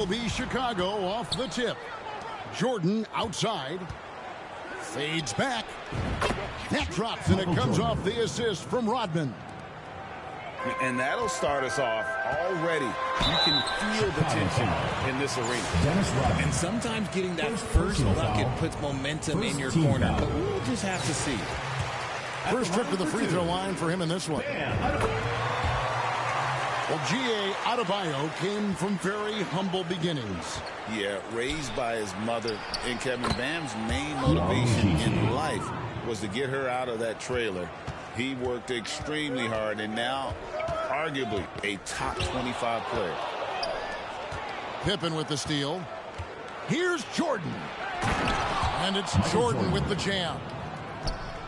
Will be Chicago off the tip. Jordan outside. Fades back. That drops, and it comes off the assist from Rodman. And that'll start us off already. You can feel the tension in this arena. And sometimes getting that first bucket puts momentum in your corner. But we'll just have to see. First trip to the free throw line for him in this one. Well, G.A. Adebayo came from very humble beginnings. Yeah, raised by his mother. And Kevin, Bam's main motivation in life was to get her out of that trailer. He worked extremely hard and now arguably a top 25 player. Pippen with the steal. Here's Jordan. And it's Jordan with the jam.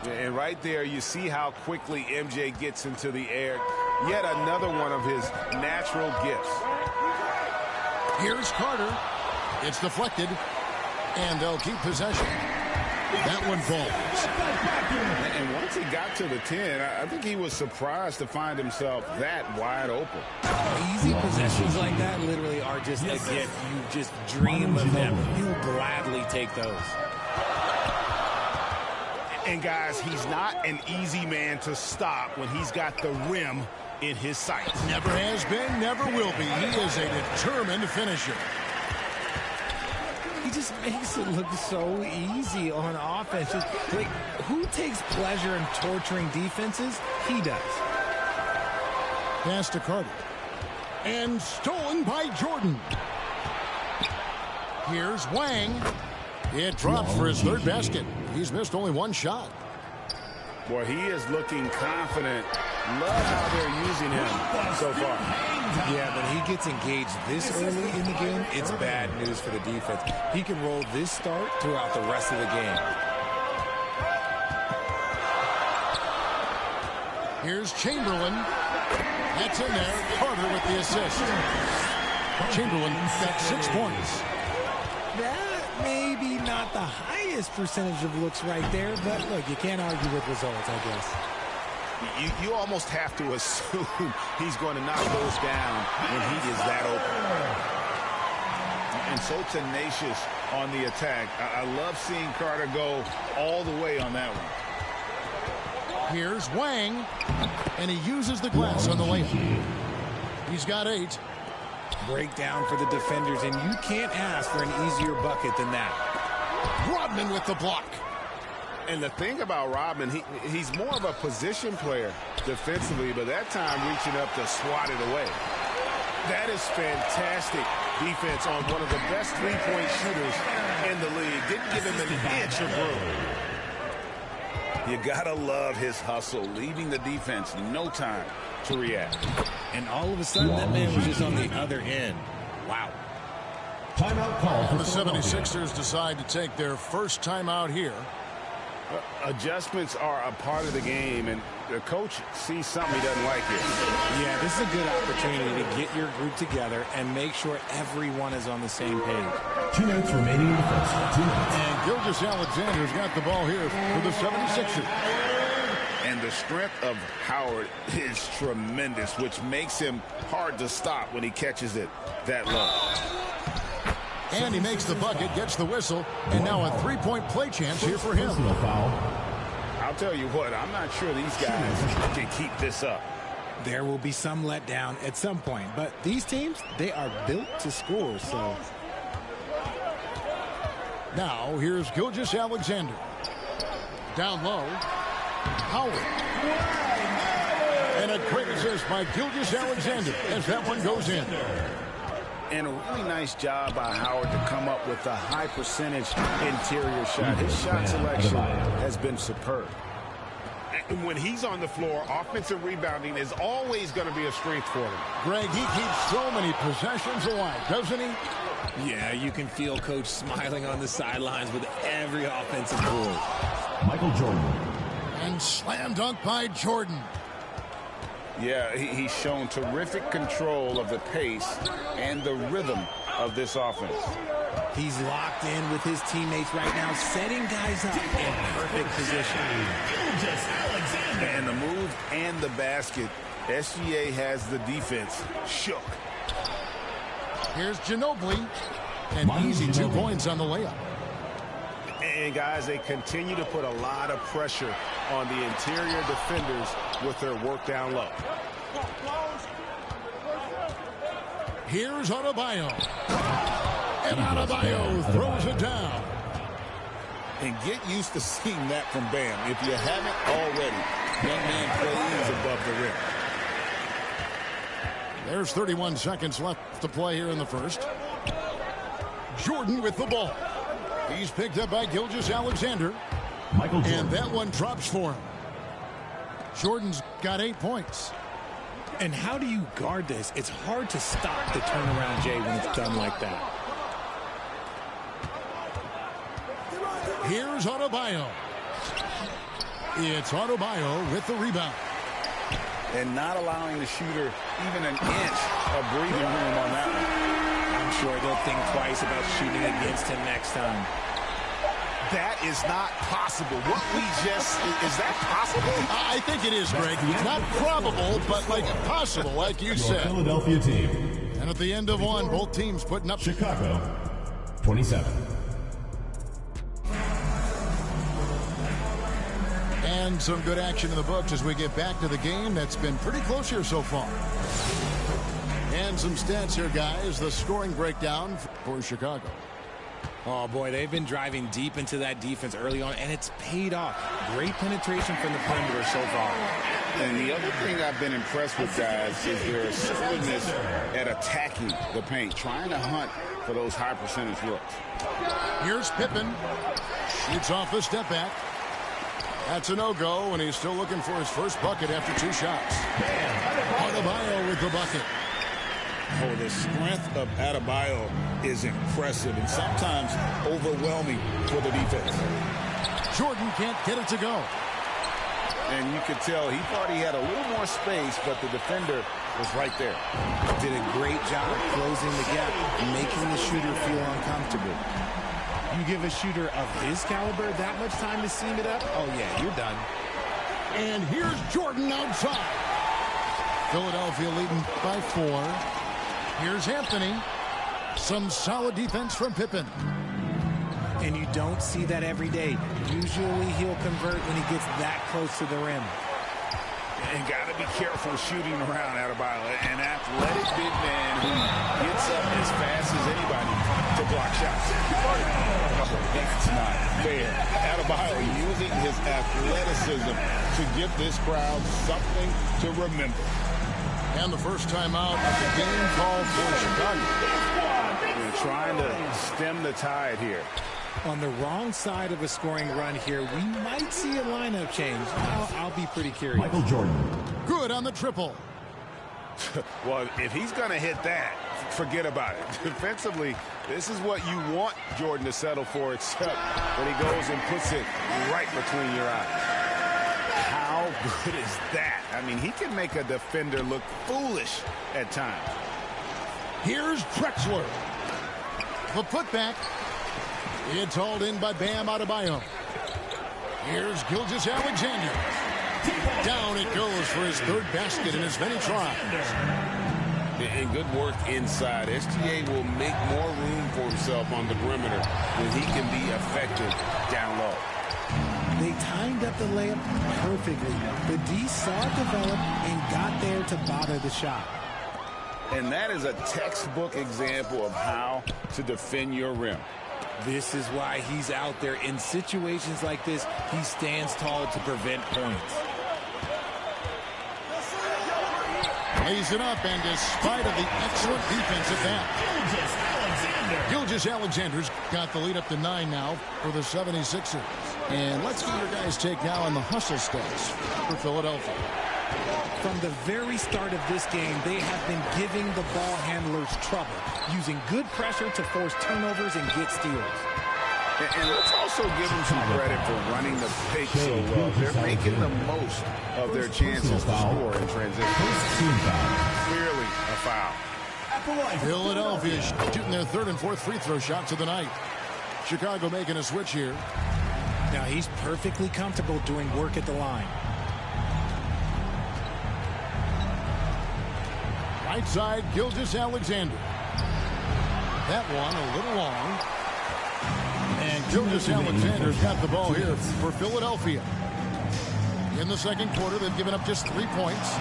And right there, you see how quickly MJ gets into the air. Yet another one of his natural gifts. Here's Carter. It's deflected. And they'll keep possession. That one falls. And once he got to the 10, I think he was surprised to find himself that wide open. Easy possessions like that literally are just a gift. You just dream of them. He'll gladly take those. And guys, he's not an easy man to stop when he's got the rim in his sights. Never has been, never will be. He is a determined finisher. He just makes it look so easy on offense. Like, who takes pleasure in torturing defenses? He does. Pass to Carter. And stolen by Jordan. Here's Wang. It drops for his third basket. He's missed only one shot. Boy, he is looking confident. Love how they're using him so far. Yeah, when he gets engaged this early in the game, it's bad news for the defense. He can roll this start throughout the rest of the game. Here's Chamberlain. That's in there. Carter with the assist. Chamberlain got 6 points. That may be not the highest percentage of looks right there, but look, you can't argue with results, I guess. You almost have to assume he's going to knock those down when he is that open. And so tenacious on the attack. I love seeing Carter go all the way on that one. Here's Wang, and he uses the glass on the layup. He's got 8. Breakdown for the defenders, and you can't ask for an easier bucket than that. Rodman with the block. And the thing about Rodman, he's more of a position player defensively, but that time reaching up to swat it away. That is fantastic defense on one of the best three-point shooters in the league. Didn't give him an inch of room. You gotta love his hustle, leaving the defense no time to react. And all of a sudden, that man was just on the other end. Wow. Timeout call. The 76ers decide to take their first timeout here. Adjustments are a part of the game, and the coach sees something he doesn't like here. Yeah, this is a good opportunity to get your group together and make sure everyone is on the same page. 2 minutes remaining in the first. 2 minutes. And Gilgeous-Alexander's got the ball here for the 76ers. And the strength of Howard is tremendous, which makes him hard to stop when he catches it that low. And he makes the bucket, gets the whistle, and now a 3-point play chance here for him. I'll tell you what, I'm not sure these guys can keep this up. There will be some letdown at some point, but these teams, they are built to score, so. Now, here's Gilgeous-Alexander. Down low, Howard. And a great assist by Gilgeous-Alexander as that one goes in. And a really nice job by Howard to come up with a high percentage interior shot. His shot selection has been superb. And when he's on the floor, offensive rebounding is always going to be a strength for him. Greg, he keeps so many possessions alive, doesn't he? Yeah, you can feel Coach smiling on the sidelines with every offensive board. Michael Jordan. And slam dunk by Jordan. Yeah, he's shown terrific control of the pace and the rhythm of this offense. He's locked in with his teammates right now, setting guys up in perfect position. And the move and the basket, SGA has the defense shook. Here's Ginobili. An easy 2 points on the layup. And, guys, they continue to put a lot of pressure on the interior defenders with their work down low. Here's Adebayo. And Adebayo throws it down. And get used to seeing that from Bam. If you haven't already, young man plays above the rim. There's 31 seconds left to play here in the first. Jordan with the ball. He's picked up by Gilgeous-Alexander. And that one drops for him. Jordan's got 8 points. And how do you guard this? It's hard to stop the turnaround, Jay, when it's done like that. Here's Adebayo. It's Adebayo with the rebound. And not allowing the shooter even an inch of breathing room on that one. I'm sure they'll think twice about shooting against him next time. That is not possible. What we just, is that possible? I think it is, Greg. Not probable, but like possible, like you said. Philadelphia team. And at the end of one, both teams putting up Chicago, 27. And some good action in the books as we get back to the game that's been pretty close here so far. And some stats here, guys. The scoring breakdown for Chicago. Oh, boy, they've been driving deep into that defense early on, and it's paid off. Great penetration from the perimeter so far. And the other thing I've been impressed with, guys, is their assertiveness at attacking the paint, trying to hunt for those high percentage looks. Here's Pippen. Shoots off the step back. That's a no-go, and he's still looking for his first bucket after 2 shots. Adebayo with the bucket. Oh, the strength of Adebayo is impressive and sometimes overwhelming for the defense. Jordan can't get it to go. And you could tell he thought he had a little more space, but the defender was right there. Did a great job closing the gap, making the shooter feel uncomfortable. You give a shooter of his caliber that much time to seam it up, oh yeah, you're done. And here's Jordan outside. Philadelphia leading by 4. Here's Anthony. Some solid defense from Pippen. And you don't see that every day. Usually he'll convert when he gets that close to the rim. And got to be careful shooting around Adebayo. An athletic big man who gets up as fast as anybody to block shots. That's not fair. Adebayo using his athleticism to give this crowd something to remember. And the first time out of the game called for Chicago. They're trying to stem the tide here. On the wrong side of a scoring run here, we might see a lineup change. I'll be pretty curious. Michael Jordan. Good on the triple. Well, if he's going to hit that, forget about it. Defensively, this is what you want Jordan to settle for, except when he goes and puts it right between your eyes. How good is that? I mean, he can make a defender look foolish at times. Here's Drexler. The putback. It's hauled in by Bam Adebayo. Here's Gilgeous-Alexander. Down it goes for his 3rd basket in as many tries. And good work inside. SGA will make more room for himself on the perimeter when he can be effective down low. They timed up the layup perfectly. The D saw it develop and got there to bother the shot. And that is a textbook example of how to defend your rim. This is why he's out there. In situations like this, he stands tall to prevent points. Lays it up, and despite of the excellent defense at that, Gilgeous-Alexander's got the lead up to 9 now for the 76ers. And let's get your guys' take now on the hustle stats for Philadelphia. From the very start of this game, they have been giving the ball handlers trouble, using good pressure to force turnovers and get steals. And let's also give them some credit for running the pick so well. They're making the most of their chances to score in transition. Clearly a foul. Philadelphia shooting their 3rd and 4th free throw shots of the night. Chicago making a switch here. Now he's perfectly comfortable doing work at the line. Right side, Gilgeous-Alexander. That one a little long. And Gilgeous Alexander's got the ball here for Philadelphia. In the second quarter, they've given up just 3 points.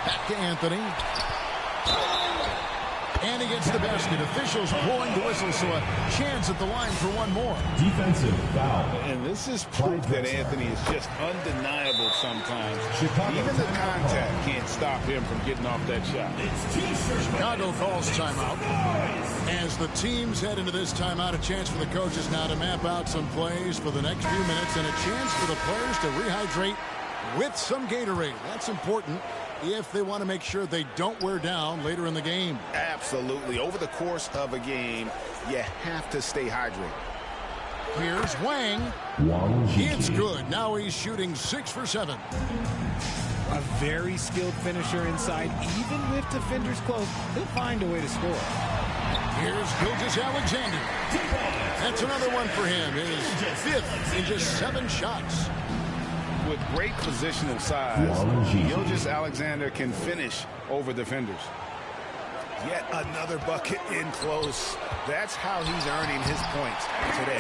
Back to Anthony. And he gets the basket. Officials blowing the whistle, so a chance at the line for one more. Defensive foul. And this is proof that Anthony is just undeniable sometimes. Chicago Even the contact can't stop him from getting off that shot. Chicago calls timeout. As the teams head into this timeout, a chance for the coaches now to map out some plays for the next few minutes and a chance for the players to rehydrate with some Gatorade. That's important if they want to make sure they don't wear down later in the game. Absolutely. Over the course of a game, you have to stay hydrated. Here's Wang. Wang It's Jiki. good. Now he's shooting 6 for 7. A very skilled finisher inside. Even with defenders close, he'll find a way to score. Here's Gilgeous Alexander. That's another one for him. His 5th in just 7 shots. With great positional size, Wang Jiki. Gilgeous Alexander can finish over defenders. Yet another bucket in close. That's how he's earning his points today.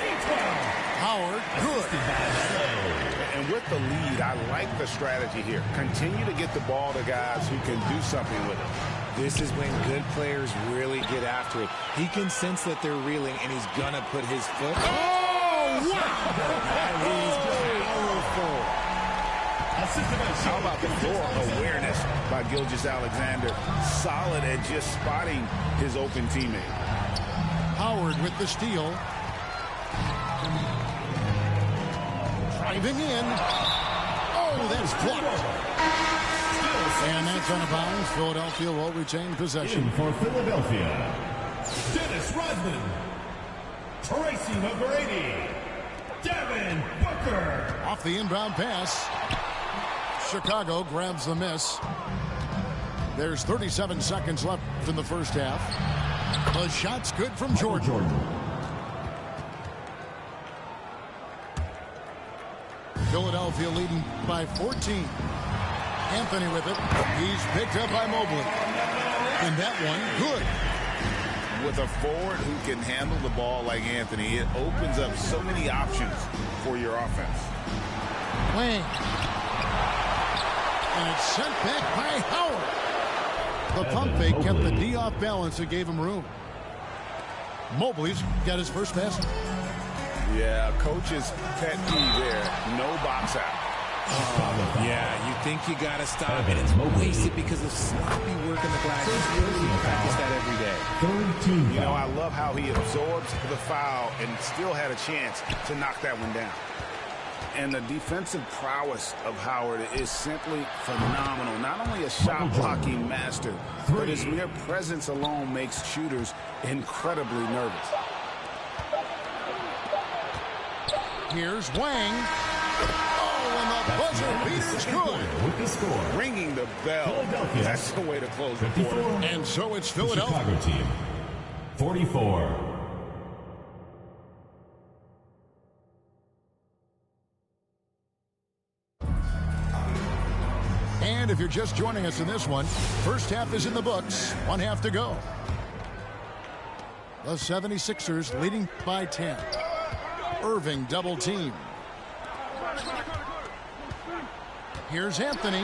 Howard, good. And with the lead, I like the strategy here. Continue to get the ball to guys who can do something with it. This is when good players really get after it. He can sense that they're reeling, and he's going to put his foot. Oh, wow! That is powerful. How about the floor awareness by Gilgeous Alexander? Solid at just spotting his open teammate. Howard with the steal. Driving in. Oh, that's blocked. And that's on a bounce. Philadelphia will retain possession. In for Philadelphia, Dennis Rodman. Tracy McGrady. Devin Booker. Off the inbound pass. Chicago grabs the miss. There's 37 seconds left in the first half. The shot's good from Jordan. Philadelphia leading by 14. Anthony with it. He's picked up by Mobley. And that one, good. With a forward who can handle the ball like Anthony, it opens up so many options for your offense. Wang. And it's sent back by Howard. The pump fake kept the D off balance and gave him room. Mobley's got his first basket. Yeah, coach's pet peeve there. No box out. Yeah, you think you got to stop it. It's wasted because of sloppy work in the glass. He's really practice that every day. Third team You know, foul. I love how he absorbs the foul and still had a chance to knock that one down. And the defensive prowess of Howard is simply phenomenal. Not only a shot blocking master, but his mere presence alone makes shooters incredibly nervous. Here's Wang. Oh, and the buzzer beater's good. With the score, Ringing the bell. Philadelphia. That's the way to close the 54. quarter. And so it's The Philadelphia. Chicago team, 44. And if you're just joining us in this one, first half is in the books. 1 half to go. The 76ers leading by 10. Irving double team. Here's Anthony.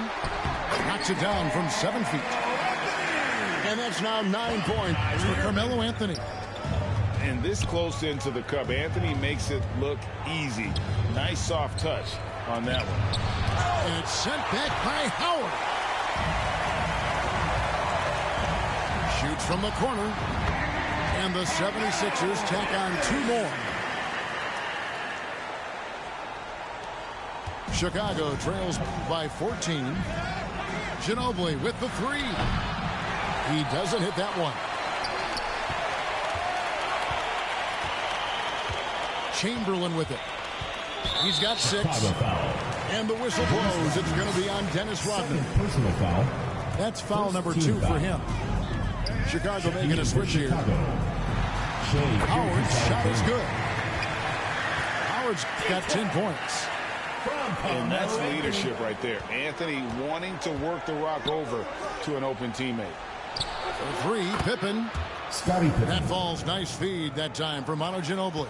Knocks it down from 7 feet. And that's now 9 points for Carmelo Anthony. And this close into the cup, Anthony makes it look easy. Nice soft touch on that one. And it's sent back by Howard. Shoots from the corner. And the 76ers tack on 2 more. Chicago trails by 14. Ginobili with the 3. He doesn't hit that one. Chamberlain with it. He's got 6. Chicago foul. And the whistle blows. It's going to be on Dennis Rodman. Personal foul. That's foul number Team 2 foul. for him. Chicago making a switch here. Chicago. Shea Howard's shot is Gilgeous-Alexander. good. Howard's got 10 points. And that's leadership right there. Anthony wanting to work the rock over to an open teammate. For three, Pippen. Scottie Pippen. That falls. Nice feed that time for Manu Ginobili.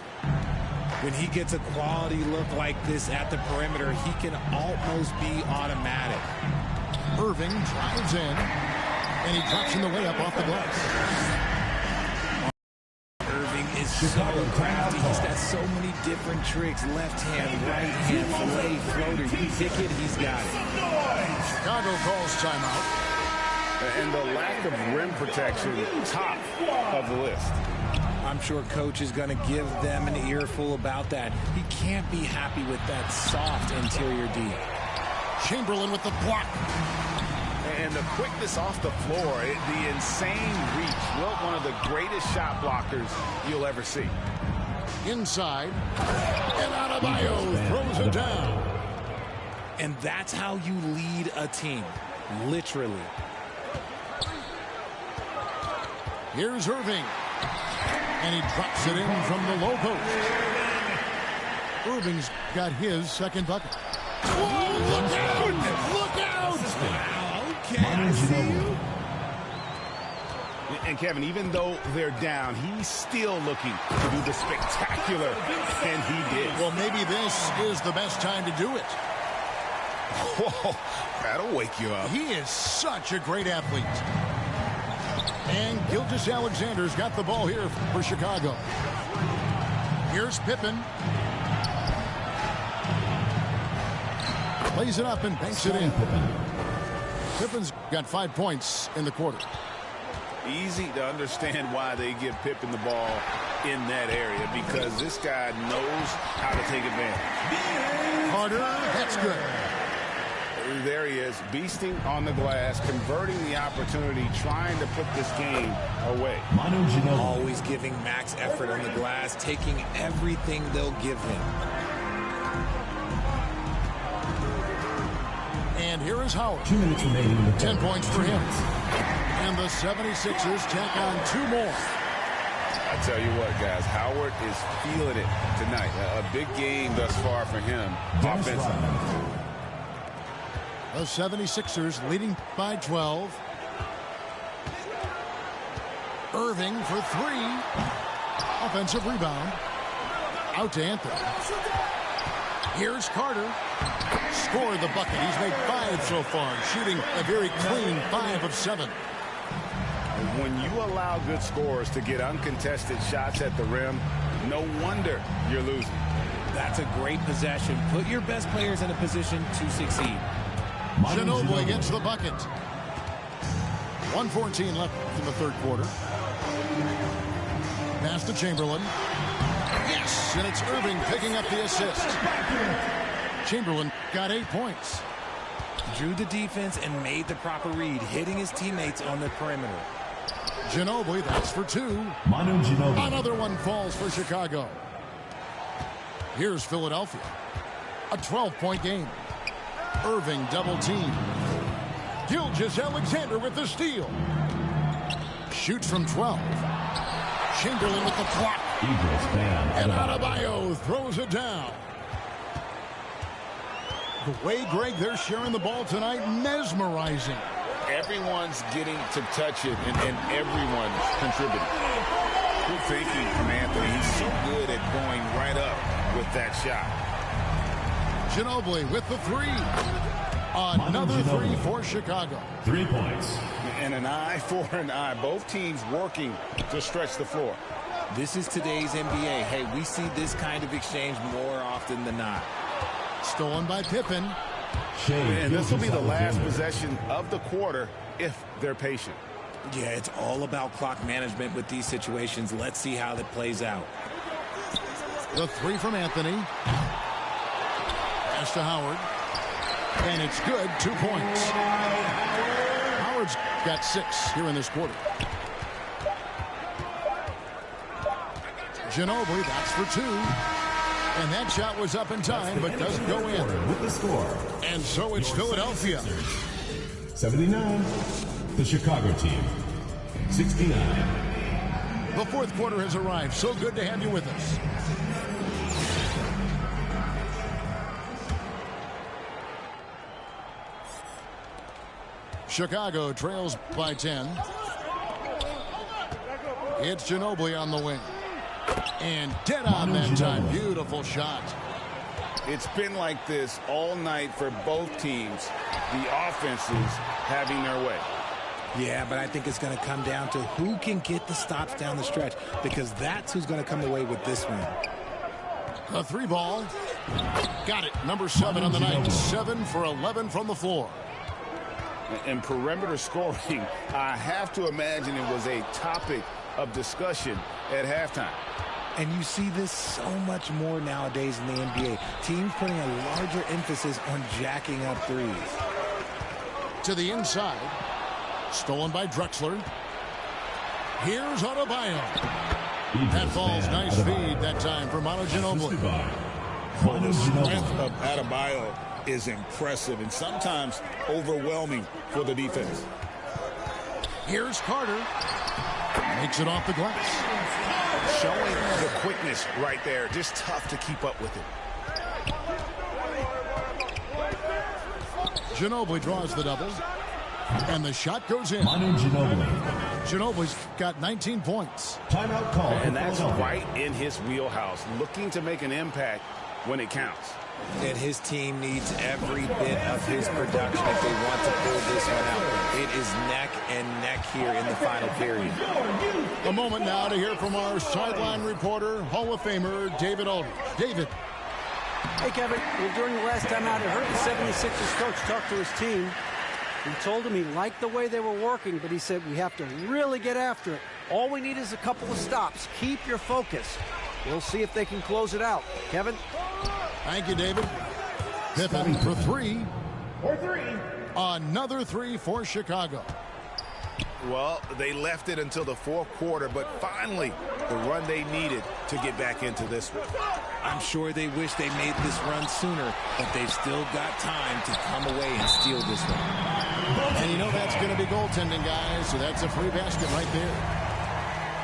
When he gets a quality look like this at the perimeter, he can almost be automatic. Irving drives in, and he drops in the layup off the glass. Irving is so crafty. He's got so many different tricks. Left hand, right hand, fillet, floater. You pick it, he's got it. Chicago calls timeout. And the lack of rim protection, top of the list. I'm sure coach is going to give them an earful about that. He can't be happy with that soft interior D. Chamberlain with the block. And the quickness off the floor, the insane reach. Well, one of the greatest shot blockers you'll ever see. Inside. And Adebayo throws it down. And that's how you lead a team. Literally. Here's Irving. And he drops it in from the low post. Irving's got his second bucket. Whoa, look out! Look out! Wow, okay, I see you. And Kevin, even though they're down, he's still looking to do the spectacular, and he did. Well, maybe this is the best time to do it. Whoa, that'll wake you up. He is such a great athlete. And Gilgeous-Alexander's got the ball here for Chicago. Here's Pippen. Plays it up and banks it in. Pippen's got 5 points in the quarter. Easy to understand why they give Pippen the ball in that area, because this guy knows how to take advantage. Carter, that's good. There he is, beasting on the glass, converting the opportunity, trying to put this game away. Manu Ginobili. Always giving max effort on the glass, taking everything they'll give him. And here is Howard. 2 minutes remaining in the 10 third. points for him. And the 76ers tack on 2 more. I tell you what, guys, Howard is feeling it tonight. A big game thus far for him offensively. The 76ers leading by 12. Irving for 3. Offensive rebound. Out to Anthony. Here's Carter. Scored the bucket. He's made 5 so far, shooting a very clean 5 of 7. When you allow good scorers to get uncontested shots at the rim, no wonder you're losing. That's a great possession. Put your best players in a position to succeed. Ginobili gets the bucket. 1:14 left in the third quarter. Pass to Chamberlain. Yes, and it's Irving picking up the assist. Chamberlain got 8 points. Drew the defense and made the proper read, hitting his teammates on the perimeter. Ginobili, that's for 2. Manu Ginobili. Another one falls for Chicago. Here's Philadelphia. A 12-point game. Irving double team. Gilgeous-Alexander with the steal. Shoots from 12. Chamberlain with the block. Eagles fan. And Adebayo throws it down. The way, Greg, they're sharing the ball tonight, mesmerizing. Everyone's getting to touch it, and everyone's contributing. Good thinking from Anthony. He's so good at going right up with that shot. Ginobili with the 3. Another 3 for Chicago. 3 points. And an eye for an eye. Both teams working to stretch the floor. This is today's NBA. Hey, we see this kind of exchange more often than not. Stolen by Pippen. And this will be the last possession of the quarter if they're patient. Yeah, it's all about clock management with these situations. Let's see how that plays out. The 3 from Anthony. Pass to Howard. And it's good. 2 points. Howard's got 6 here in this quarter. Ginobili, that's for 2. And that shot was up in time, but doesn't go in. With the score. And so it's Philadelphia. 79. The Chicago team. 69. The fourth quarter has arrived. So good to have you with us. Chicago trails by 10. It's Ginobili on the wing. And dead on that time. Beautiful shot. It's been like this all night for both teams. The offenses having their way. Yeah, but I think it's going to come down to who can get the stops down the stretch, because that's who's going to come away with this one. A 3-ball. Got it. Number 7 on the night. 7 for 11 from the floor. And perimeter scoring, I have to imagine it was a topic of discussion at halftime. And you see this so much more nowadays in the NBA. Teams putting a larger emphasis on jacking up threes. To the inside. Stolen by Drexler. Here's Adebayo. That ball's nice feed that time for Manu Ginobili. The strength of Adebayo is impressive and sometimes overwhelming for the defense. Here's Carter. Makes it off the glass. Showing the quickness right there. Just tough to keep up with it. Ginobili draws the double. And the shot goes in. Manu Ginobili. Ginobili's got 19 points. Timeout call. And that's right in his wheelhouse. Looking to make an impact when it counts. And his team needs every bit of his production if they want to pull this one out. It is neck and neck here in the final period. A moment now to hear from our sideline reporter, Hall of Famer David Aldridge. David. Hey, Kevin. Well, during the last time out, I heard the 76ers coach talk to his team. He told him he liked the way they were working, but he said we have to really get after it. All we need is a couple of stops. Keep your focus. We'll see if they can close it out. Kevin? Thank you, David. Pippen for 3. Another 3 for Chicago. Well, they left it until the fourth quarter, but finally the run they needed to get back into this one. I'm sure they wish they made this run sooner, but they've still got time to come away and steal this one. And you know that's going to be goaltending, guys, so that's a free basket right there.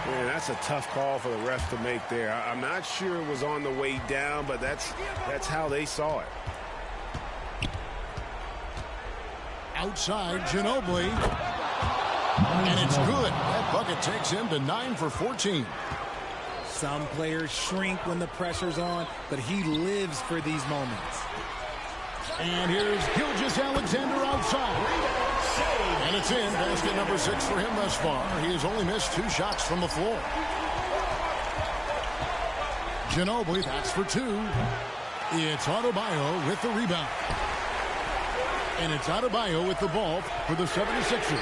Man, that's a tough call for the refs to make there. I'm not sure it was on the way down, but that's how they saw it. Outside, Ginobili. And it's good. That bucket takes him to 9 for 14. Some players shrink when the pressure's on, but he lives for these moments. And here's Gilgeous-Alexander outside. And it's in. Basket number 6 for him thus far. He has only missed 2 shots from the floor. Ginobili, that's for 2. It's Adebayo with the rebound. And it's Adebayo with the ball for the 76ers.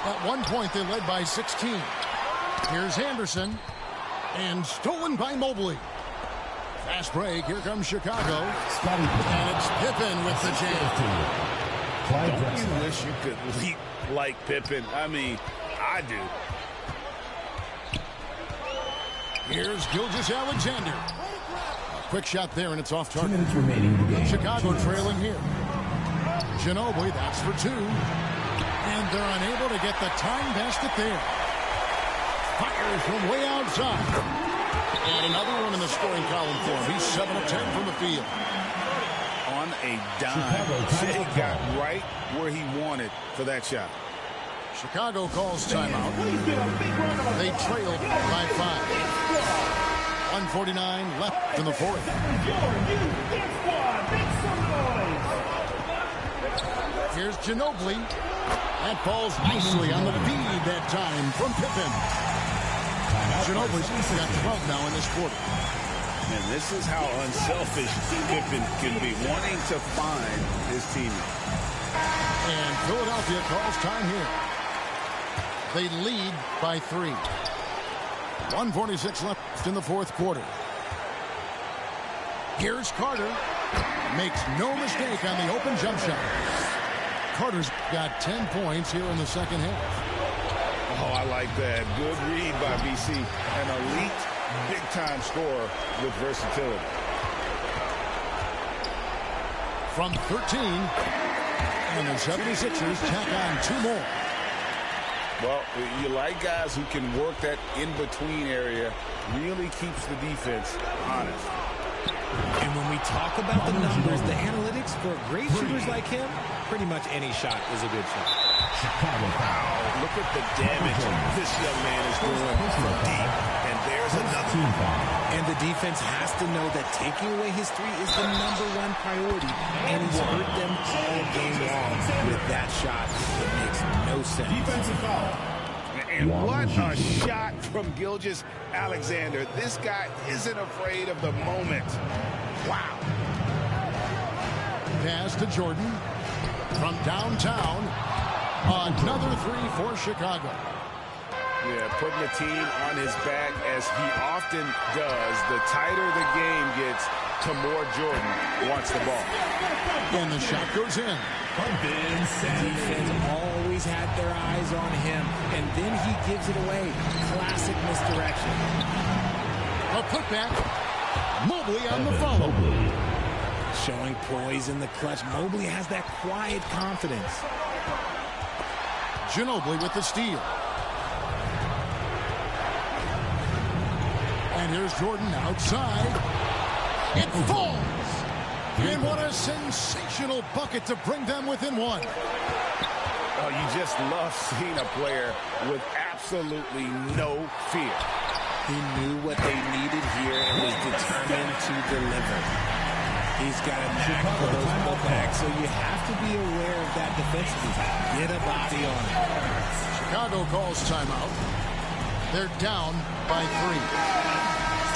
At one point, they led by 16. Here's Anderson. And stolen by Mobley. Fast break. Here comes Chicago. And it's Pippen with the jam. Don't you wish you could leap like Pippen? I mean, I do. Here's Gilgeous-Alexander. A quick shot there, and it's off 2 target. minutes remaining in the game. Chicago trailing here. Ginobili, that's for 2. And they're unable to get the time basket there. Fires from way outside. And another one in the scoring column for him. He's 7 of 10 from the field. On a dime, Shea got right where he wanted for that shot. Chicago calls timeout. They trailed by 5. 1:49 left in the fourth. Here's Ginobili. That falls nicely on the feed that time from Pippen. Ginobili's got 12 now in this quarter. And this is how unselfish Pippen can be, wanting to find his teammate. And Philadelphia calls time here. They lead by 3. 1:46 left in the fourth quarter. Here's Carter. Makes no mistake on the open jump shot. Carter's got 10 points here in the second half. Oh, I like that. Good read by BC. An elite, big-time scorer with versatility. From 13, and the 76ers tack on 2 more. Well, you like guys who can work that in-between area, really keeps the defense honest. And when we talk about the numbers, the analytics for great shooters like him, pretty much any shot is a good shot. Chicago foul. Look at the damage this young man is doing from deep. And there's another. Team foul. And the defense has to know that taking away his three is the #1 priority. And he's hurt them all game long with that shot. It makes no sense. Defensive foul. And what a shot from Gilgeous-Alexander. This guy isn't afraid of the moment. Wow. Pass to Jordan from downtown. Another three for Chicago. Yeah, putting the team on his back as he often does. The tighter the game gets, the more Jordan wants the ball. And the shot goes in. Defense always had their eyes on him, and then he gives it away. Classic misdirection. A putback. Mobley on the follow. Showing poise in the clutch. Mobley has that quiet confidence. Ginobili with the steal. And here's Jordan outside. It falls. And what a sensational bucket to bring them within one. Oh, you just love seeing a player with absolutely no fear. He knew what they needed here and was determined to deliver. He's got a knack for those putbacks, so you have to be aware of that defensively. Get a body on it. Chicago calls timeout. They're down by 3.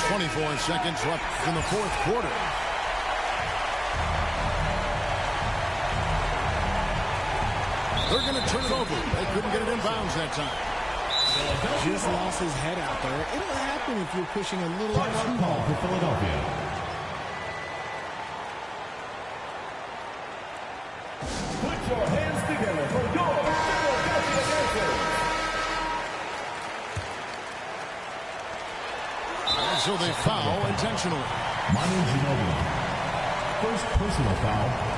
24 seconds left in the fourth quarter. They're going to turn it over. They couldn't get it in bounds that time. Just lost his head out there. It'll happen if you're pushing a little too Call for hard. Philadelphia. Put your hands together for your Philadelphia Dancers. And so they foul intentionally. Manu Ginobili. First personal foul.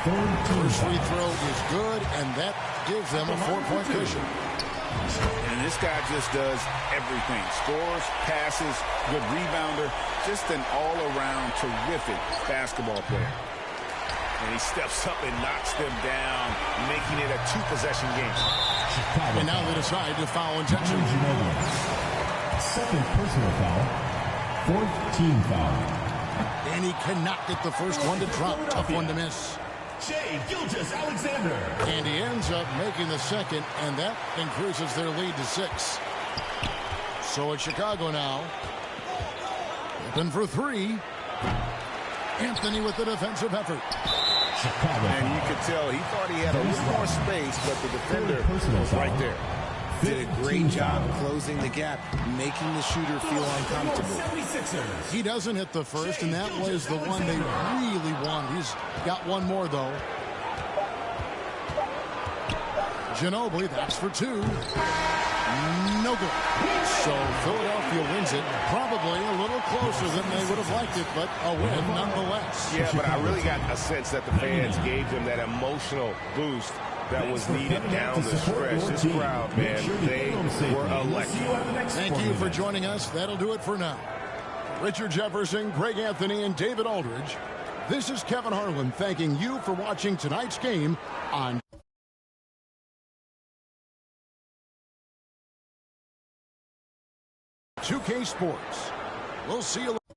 Third team First free foul. throw is good, and that gives them a 4-point cushion. And this guy just does everything. Scores, passes, good rebounder. Just an all-around terrific basketball player. And he steps up and knocks them down, making it a 2-possession game. Chicago And now foul. they decide to foul Manu intentionally. Ginobili. Second personal foul. Fourth team foul. And he cannot get the first one to drop. Tough one to miss. Shai Gilgeous-Alexander. And he ends up making the second, and that increases their lead to 6. So it's Chicago now. Open for 3. Anthony with the defensive effort. Chicago And you foul. could tell he thought he had a little more space, but the defender Personal was right foul. there. Did a great job closing the gap, making the shooter feel uncomfortable. 76ers. He doesn't hit the first, and that was the one they really wanted. He's got one more, though. Ginobili, that's for 2. No good. So Philadelphia wins it. Probably a little closer than they would have liked it, but a win nonetheless. Yeah, but I really got a sense that the fans gave them that emotional boost that was needed down the stretch. This crowd, man, they were electric. Thank you for joining us. That'll do it for now. Richard Jefferson, Greg Anthony, and David Aldridge. This is Kevin Harlan thanking you for watching tonight's game on 2K Sports. We'll see you later.